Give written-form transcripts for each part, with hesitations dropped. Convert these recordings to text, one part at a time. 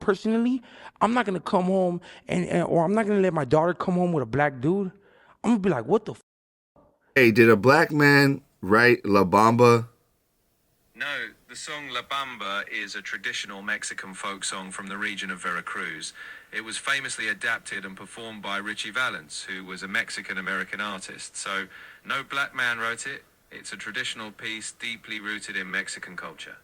personally, I'm not gonna come home or I'm not gonna let my daughter come home with a black dude. I'm gonna be like, what the Hey, did a black man write La Bamba? No, the song La Bamba is a traditional Mexican folk song from the region of Veracruz. It was famously adapted and performed by Richie Valens, who was a Mexican-American artist. So, no black man wrote it. It's a traditional piece deeply rooted in Mexican culture.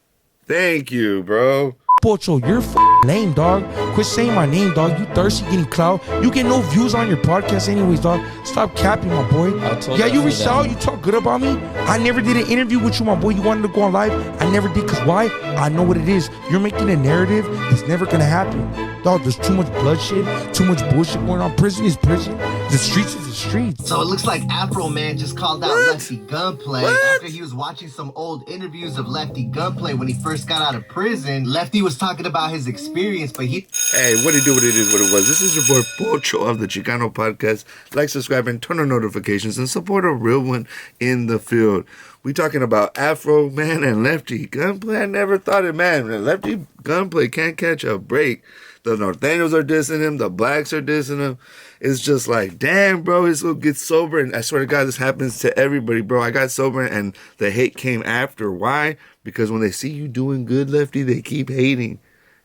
Thank you, bro. Pocho, you're lame, dog. Quit saying my name, dog. You thirsty getting clout. You get no views on your podcast anyways, dog. Stop capping, my boy. Yeah, you reached out. You talk good about me. I never did an interview with you, my boy. You wanted to go on live. I never did, because why? I know what it is. You're making a narrative that's never going to happen. Dog, there's too much bloodshed, too much bullshit going on. Prison is prison. The streets is the streets. So it looks like Afroman just called out Lefty Gunplay after he was watching some old interviews of Lefty Gunplay when he first got out of prison. Lefty was talking about his experience, but he... Hey, what it do, what it is, what it was. This is your boy Pocho of the Chicano Podcast. Like, subscribe, and turn on notifications, and support a real one in the field. We talking about Afroman and Lefty Gunplay. I never thought it, man. Lefty Gunplay can't catch a break. The Nortenos are dissing him. The blacks are dissing him. It's just like, damn, bro, this will get sober. And I swear to God, this happens to everybody, bro. I got sober and the hate came after. Why? Because when they see you doing good, Lefty, they keep hating.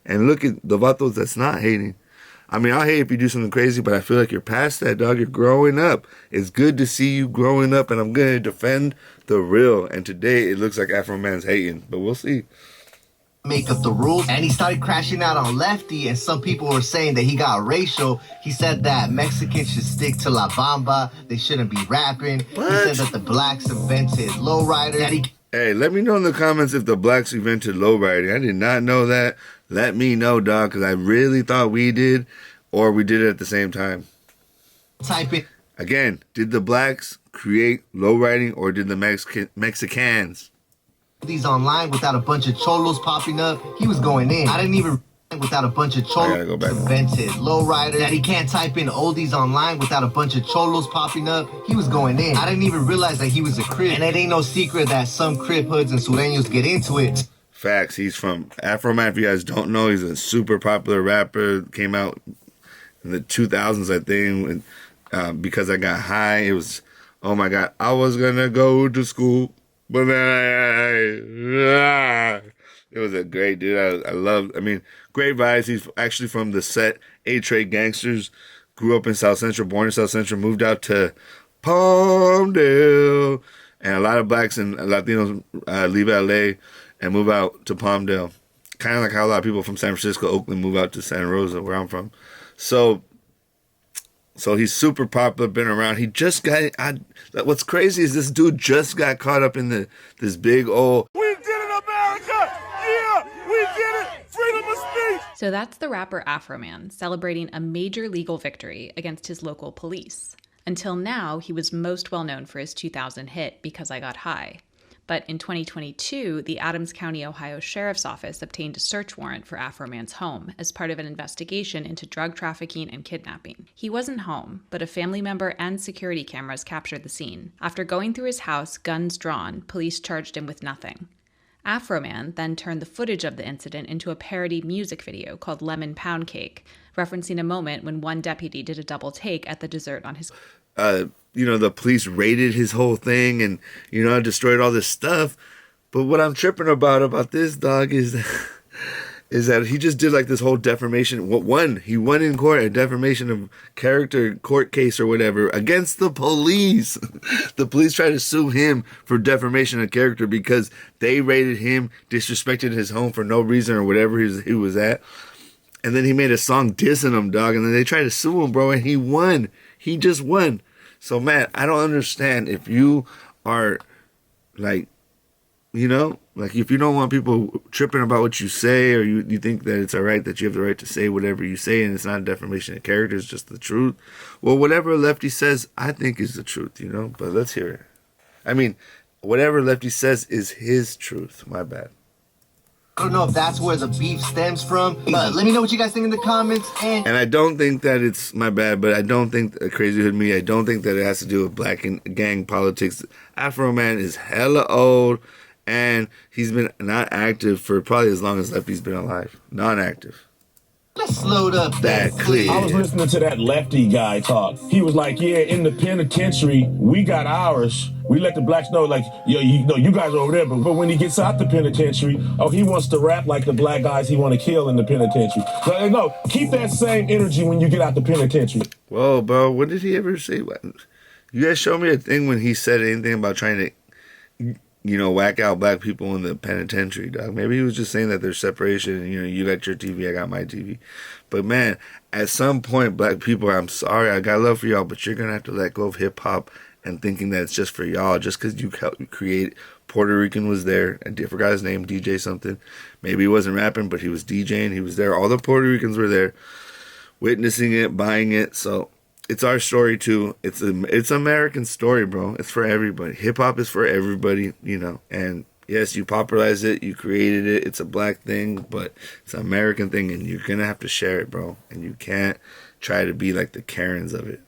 And look at the vatos that's not hating. I mean, I'll hate if you do something crazy, but I feel like you're past that, dog. You're growing up. It's good to see you growing up, and I'm going to defend the real. And today, it looks like Afroman's hating, but we'll see. Make up the rules, and he started crashing out on Lefty, and some people were saying that he got racial. He said that Mexicans should stick to La Bamba, they shouldn't be rapping. What? He said that the blacks invented lowrider. Hey, let me know in the comments if the blacks invented lowriding. I did not know that. Let me know, dog, because I really thought we did, or we did it at the same time. Type it. Again, did the blacks create lowriding, or did the Mexicans? These online without a bunch of cholos popping up. He was going in. I didn't even without a bunch of cholos invented lowrider. That he can't type in oldies online without a bunch of cholos popping up. He was going in. I didn't even realize that he was a Crip. And it ain't no secret that some Crip hoods and Sureños get into it. Facts. He's from Afroman. If you guys don't know, he's a super popular rapper. Came out in the 2000s, I think. And, because I got high, it was, oh my God, I was gonna go to school. But then it was a great dude. I love, great vibes. He's actually from the set A-Trade Gangsters. Grew up in South Central, born in South Central, moved out to Palmdale. And a lot of blacks and Latinos leave LA and move out to Palmdale. Kind of like how a lot of people from San Francisco, Oakland move out to Santa Rosa, where I'm from. So he's super popular, been around. He just got, what's crazy is this dude just got caught up in this big old, we did it, America! Yeah, we did it! Freedom of speech! So that's the rapper Afroman celebrating a major legal victory against his local police. Until now, he was most well known for his 2000 hit, Because I Got High. But in 2022, the Adams County, Ohio Sheriff's Office obtained a search warrant for Afroman's home as part of an investigation into drug trafficking and kidnapping. He wasn't home, but a family member and security cameras captured the scene. After going through his house, guns drawn, police charged him with nothing. Afroman then turned the footage of the incident into a parody music video called Lemon Pound Cake, referencing a moment when one deputy did a double take at the dessert on his... the police raided his whole thing and, destroyed all this stuff. But what I'm tripping about this dog is that he just did like this whole defamation. He won in court a defamation of character court case or whatever against the police. The police tried to sue him for defamation of character because they raided him, disrespected his home for no reason or whatever he was at. And then he made a song dissing him, dog. And then they tried to sue him, bro. And he won. He just won. So, man, I don't understand if you are, if you don't want people tripping about what you say, or you think that it's all right that you have the right to say whatever you say and it's not a defamation of character, it's just the truth. Well, whatever Lefty says, I think is the truth, but let's hear it. Whatever Lefty says is his truth. My bad. I don't know if that's where the beef stems from, but let me know what you guys think in the comments. And I don't think that it's my bad, but I don't think Crazy Hood Me, I don't think that it has to do with black and gang politics. Afroman is hella old, and he's been not active for probably as long as Lefty's been alive. Non-active. Let's load up that clip. I was listening to that Lefty guy talk. He was like, yeah, in the penitentiary, we got ours. We let the blacks know, like, yo, you know, you guys are over there. But when he gets out the penitentiary, oh, he wants to rap like the black guys he want to kill in the penitentiary. No, keep that same energy when you get out the penitentiary. Whoa, bro, what did he ever say? You guys show me a thing when he said anything about trying to, you know, whack out black people in the penitentiary, dog. Maybe he was just saying that there's separation, and, you know, you got your TV, I got my TV. But, man, at some point, black people, I'm sorry, I got love for y'all, but you're going to have to let go of hip-hop and thinking that it's just for y'all, just because you create. Puerto Rican was there, I forgot his name, DJ something. Maybe he wasn't rapping, but he was DJing, he was there. All the Puerto Ricans were there, witnessing it, buying it, so... It's our story too. It's American story, bro. It's for everybody. Hip hop is for everybody, you know. And yes, you popularized it, you created it. It's a black thing, but it's an American thing, and you're gonna have to share it, bro. And you can't try to be like the Karens of it.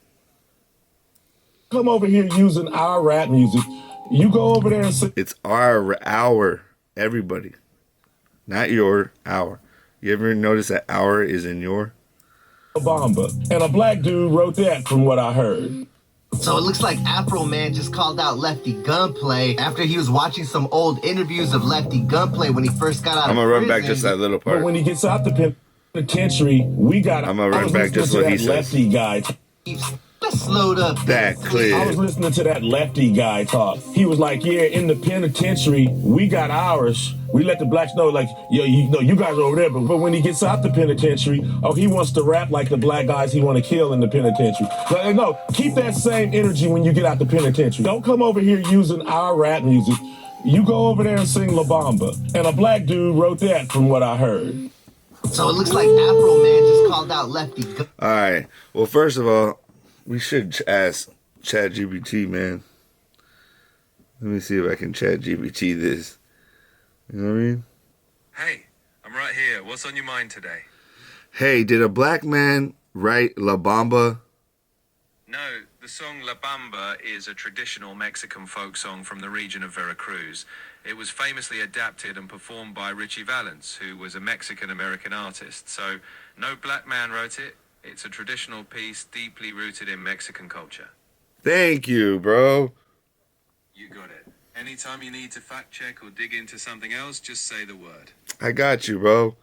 Come over here using our rap music. You go over there and say it's our everybody, not your our. You ever notice that our is in your? Bamba, and a black dude wrote that from what I heard. So it looks like Afroman just called out Lefty Gunplay after he was watching some old interviews of Lefty Gunplay when he first got out of prison. I'm gonna run back just that little part. But when he gets out the penitentiary, we got... I'm gonna run back just what he says. Lefty guy. Let's load up that clip. I was listening to that Lefty guy talk. He was like, yeah, in the penitentiary, we got ours. We let the blacks know, like, yo, you know, you guys are over there. But when he gets out the penitentiary, oh, he wants to rap like the black guys he want to kill in the penitentiary. No, keep that same energy when you get out the penitentiary. Don't come over here using our rap music. You go over there and sing La Bamba. And a black dude wrote that from what I heard. So it looks like Afroman just called out Lefty Gunplay. All right. Well, first of all, we should ask ChatGPT, man. Let me see if I can ChatGPT this. You know what I mean? Hey, I'm right here. What's on your mind today? Hey, did a black man write La Bamba? No, the song La Bamba is a traditional Mexican folk song from the region of Veracruz. It was famously adapted and performed by Richie Valens, who was a Mexican-American artist. So, no black man wrote it. It's a traditional piece deeply rooted in Mexican culture. Thank you, bro. You got it. Anytime you need to fact check or dig into something else, just say the word. I got you, bro.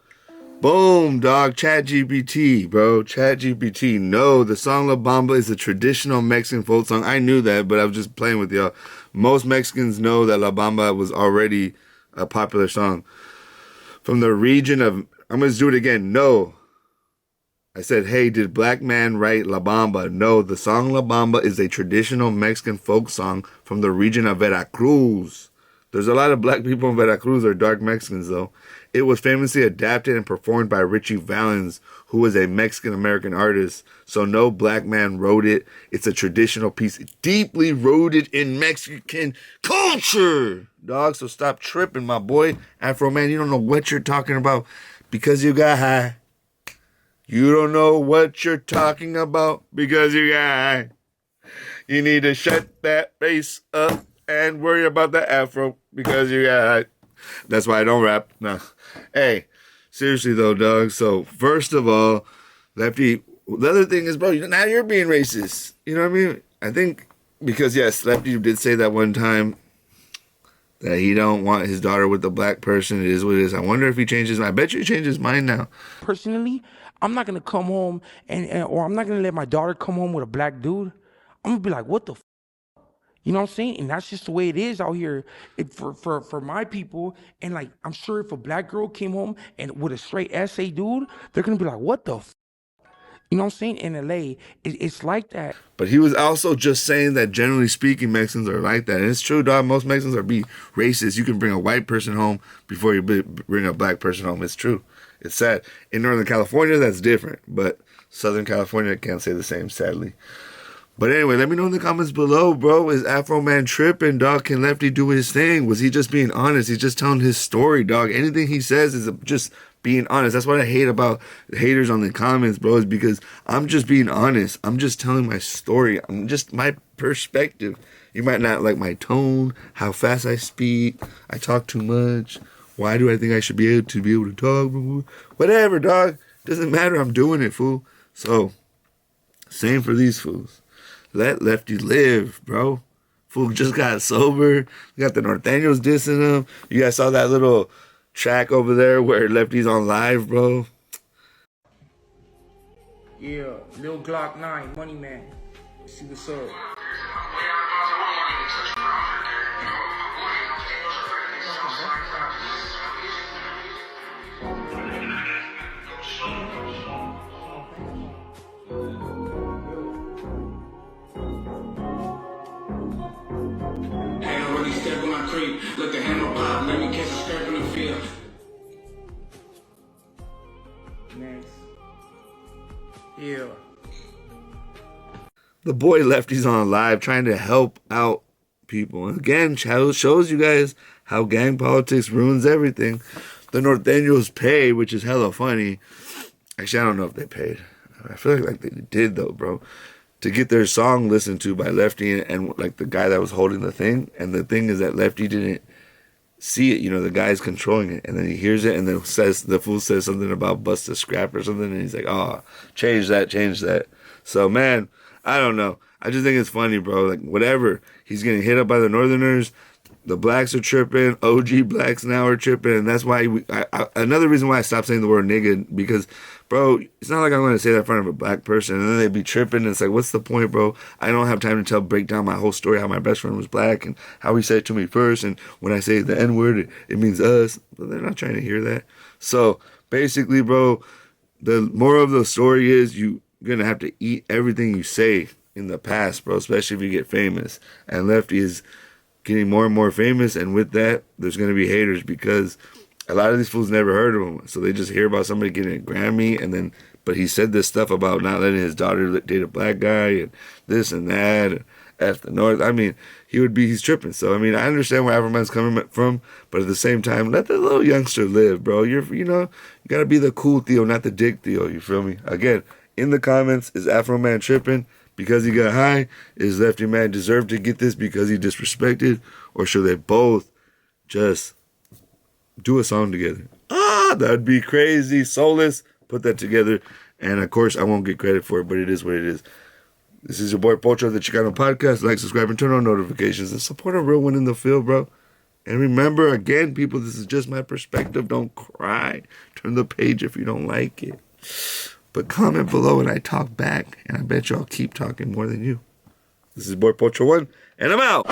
Boom, dog. ChatGPT, bro. ChatGPT. No, the song La Bamba is a traditional Mexican folk song. I knew that, but I was just playing with y'all. Most Mexicans know that La Bamba was already a popular song. From the region of... I'm going to do it again. No. I said, hey, did black man write La Bamba? No, the song La Bamba is a traditional Mexican folk song from the region of Veracruz. There's a lot of black people in Veracruz that are dark Mexicans, though. It was famously adapted and performed by Richie Valens, who was a Mexican-American artist. So no black man wrote it. It's a traditional piece deeply rooted in Mexican culture. Dog, so stop tripping, my boy. Afroman, you don't know what you're talking about because you got high. You don't know what you're talking about because you got high. You need to shut that face up and worry about the afro because you got high. That's why I don't rap. No. Hey, seriously though, dog. So first of all, Lefty, the other thing is, bro, now you're being racist. You know what I mean? I think because, yes, Lefty did say that one time that he don't want his daughter with a black person. It is what it is. I wonder if he changes. I bet you he changed his mind now. Personally, I'm not gonna come home or I'm not gonna let my daughter come home with a black dude. I'm gonna be like, what the f-? You know what I'm saying? And that's just the way it is out here for my people. And like, I'm sure if a black girl came home and with a straight SA dude, they're gonna be like, what the f-? You know what I'm saying? In LA, it's like that. But he was also just saying that generally speaking, Mexicans are like that. And it's true, dog. Most Mexicans are be racist. You can bring a white person home before you bring a black person home. It's true. It's sad. In Northern California, that's different. But Southern California can't say the same, sadly. But anyway, let me know in the comments below, bro. Is Afroman tripping, dog? Can Lefty do his thing? Was he just being honest? He's just telling his story, dog. Anything he says is just being honest. That's what I hate about haters on the comments, bro, is because I'm just being honest. I'm just telling my story. I'm just my perspective. You might not like my tone, how fast I speak. I talk too much. Why do I think I should be able to talk? Whatever, dog. Doesn't matter. I'm doing it, fool. So, same for these fools. Let Lefty live, bro. Fool just got sober. You got the Nortenos dissing him. You guys saw that little track over there where Lefty's on live, bro. Yeah, Lil Glock 9, Money Man. See what's up. Step on my creep, let the hammer pop, let me catch a scrap in the field. Next. Yeah. The boy Lefty's on live trying to help out people. And again, shows you guys how gang politics ruins everything. The Nortenos pay, which is hella funny. Actually, I don't know if they paid. I feel like they did though, bro. To get their song listened to by Lefty and like the guy that was holding the thing. And the thing is that Lefty didn't see it. You know, the guy's controlling it. And then he hears it and then the fool says something about bust a scrap or something. And he's like, oh, change that. So, man, I don't know. I just think it's funny, bro. Like, whatever. He's getting hit up by the Northerners. The blacks are tripping. OG blacks now are tripping. And that's why another reason why I stopped saying the word nigga, because, bro, it's not like I'm going to say that in front of a black person and then they'd be tripping. And it's like, what's the point, bro? I don't have time to break down my whole story, how my best friend was black and how he said it to me first. And when I say the N-word, it means us. But they're not trying to hear that. So basically, bro, the moral of the story is you're going to have to eat everything you say in the past, bro, especially if you get famous. And Lefty is getting more and more famous, and with that, there's going to be haters because a lot of these fools never heard of him. So they just hear about somebody getting a Grammy, but he said this stuff about not letting his daughter date a black guy, and this and that, and F the North. I mean, he's tripping. So, I mean, I understand where Afroman's coming from, but at the same time, let the little youngster live, bro. You got to be the cool Theo, not the dick Theo, you feel me? Again, in the comments, is Afroman tripping because he got high? Is Lefty Man deserve to get this because he disrespected? Or should they both just do a song together? That'd be crazy. Soulless, put that together. And of course, I won't get credit for it, but it is what it is. This is your boy Pocho of the Chicano Podcast. Like, subscribe, and turn on notifications. And support a real one in the field, bro. And remember, again, people, this is just my perspective. Don't cry. Turn the page if you don't like it. But comment below and I talk back. And I bet you I'll keep talking more than you. This is boy Pocho 1, and I'm out.